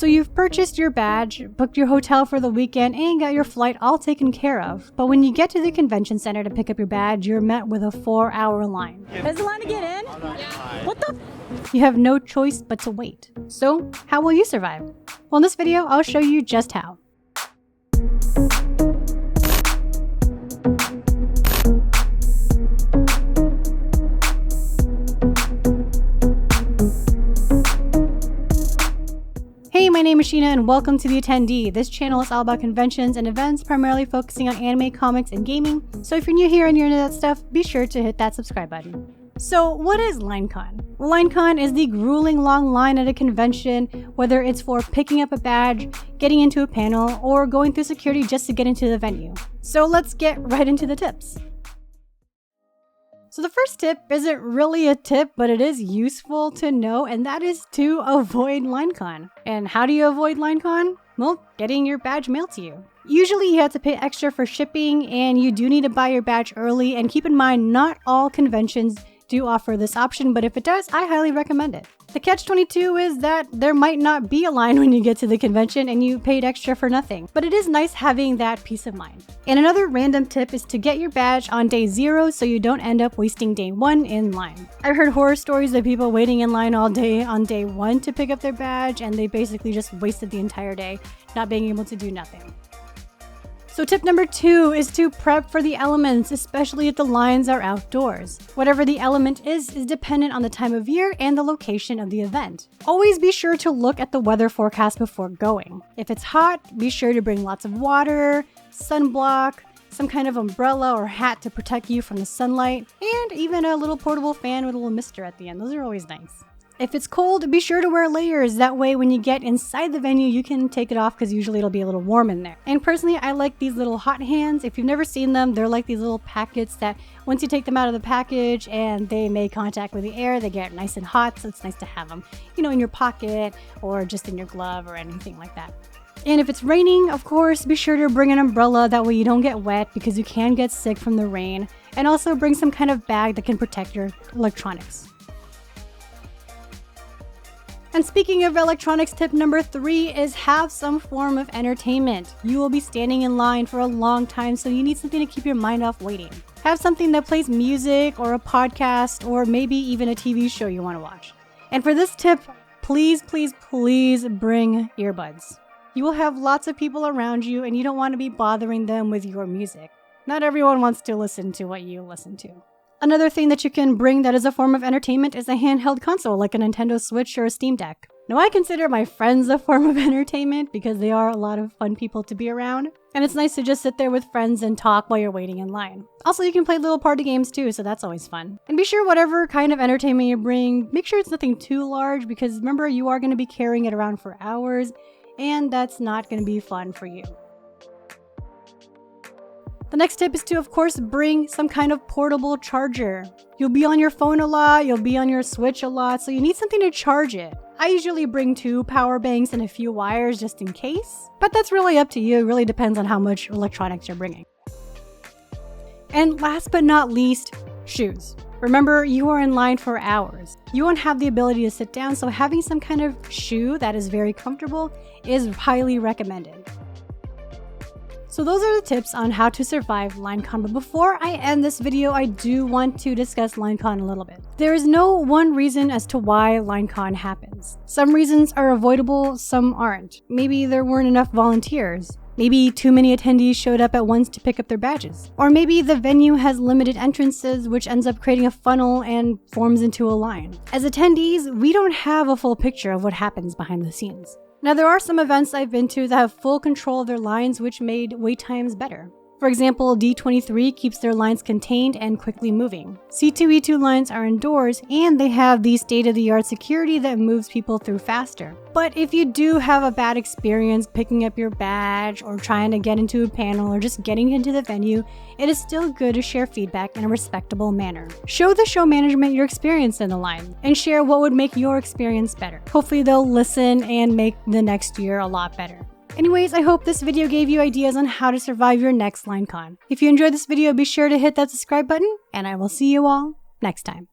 So you've purchased your badge, booked your hotel for the weekend, and got your flight all taken care of. But when you get to the convention center to pick up your badge, you're met with a 4-hour line. There's a line to get in? What the? You have no choice but to wait. So how will you survive? Well, in this video, I'll show you just how. Hey, my name is Sheena and welcome to The Attendee. This channel is all about conventions and events, primarily focusing on anime, comics, and gaming. So if you're new here and you're into that stuff, be sure to hit that subscribe button. So what is LineCon? Well, LineCon is the grueling long line at a convention, whether it's for picking up a badge, getting into a panel, or going through security just to get into the venue. So let's get right into the tips. So the first tip isn't really a tip, but it is useful to know, and that is to avoid LineCon. And how do you avoid LineCon? Well, getting your badge mailed to you. Usually you have to pay extra for shipping, and you do need to buy your badge early, and keep in mind, not all conventions do offer this option, but if it does, I highly recommend it. The catch-22 is that there might not be a line when you get to the convention and you paid extra for nothing, but it is nice having that peace of mind. And another random tip is to get your badge on day 0 so you don't end up wasting day 1 in line. I've heard horror stories of people waiting in line all day on day 1 to pick up their badge, and they basically just wasted the entire day not being able to do nothing. So tip number 2 is to prep for the elements, especially if the lines are outdoors. Whatever the element is dependent on the time of year and the location of the event. Always be sure to look at the weather forecast before going. If it's hot, be sure to bring lots of water, sunblock, some kind of umbrella or hat to protect you from the sunlight, and even a little portable fan with a little mister at the end. Those are always nice. If it's cold, be sure to wear layers. That way when you get inside the venue, you can take it off because usually it'll be a little warm in there. And personally, I like these little hot hands. If you've never seen them, they're like these little packets that once you take them out of the package and they make contact with the air, they get nice and hot. So it's nice to have them, in your pocket or just in your glove or anything like that. And if it's raining, of course, be sure to bring an umbrella. That way you don't get wet because you can get sick from the rain. And also bring some kind of bag that can protect your electronics. And speaking of electronics, tip number 3 is have some form of entertainment. You will be standing in line for a long time, so you need something to keep your mind off waiting. Have something that plays music or a podcast or maybe even a TV show you want to watch. And for this tip, please, please, please bring earbuds. You will have lots of people around you and you don't want to be bothering them with your music. Not everyone wants to listen to what you listen to. Another thing that you can bring that is a form of entertainment is a handheld console like a Nintendo Switch or a Steam Deck. Now I consider my friends a form of entertainment because they are a lot of fun people to be around. And it's nice to just sit there with friends and talk while you're waiting in line. Also, you can play little party games too, so that's always fun. And be sure whatever kind of entertainment you bring, make sure it's nothing too large because remember, you are going to be carrying it around for hours and that's not going to be fun for you. The next tip is to, of course, bring some kind of portable charger. You'll be on your phone a lot, you'll be on your Switch a lot, so you need something to charge it. I usually bring 2 power banks and a few wires just in case, but that's really up to you. It really depends on how much electronics you're bringing. And last but not least, shoes. Remember, you are in line for hours. You won't have the ability to sit down, so having some kind of shoe that is very comfortable is highly recommended. So those are the tips on how to survive LineCon, but before I end this video, I do want to discuss LineCon a little bit. There is no one reason as to why LineCon happens. Some reasons are avoidable, some aren't. Maybe there weren't enough volunteers. Maybe too many attendees showed up at once to pick up their badges. Or maybe the venue has limited entrances, which ends up creating a funnel and forms into a line. As attendees, we don't have a full picture of what happens behind the scenes. Now, there are some events I've been to that have full control of their lines, which made wait times better. For example, D23 keeps their lines contained and quickly moving. C2E2 lines are indoors, and they have the state-of-the-art security that moves people through faster. But if you do have a bad experience picking up your badge, or trying to get into a panel, or just getting into the venue, it is still good to share feedback in a respectable manner. Show the show management your experience in the line, and share what would make your experience better. Hopefully they'll listen and make the next year a lot better. Anyways, I hope this video gave you ideas on how to survive your next LineCon. If you enjoyed this video, be sure to hit that subscribe button, and I will see you all next time.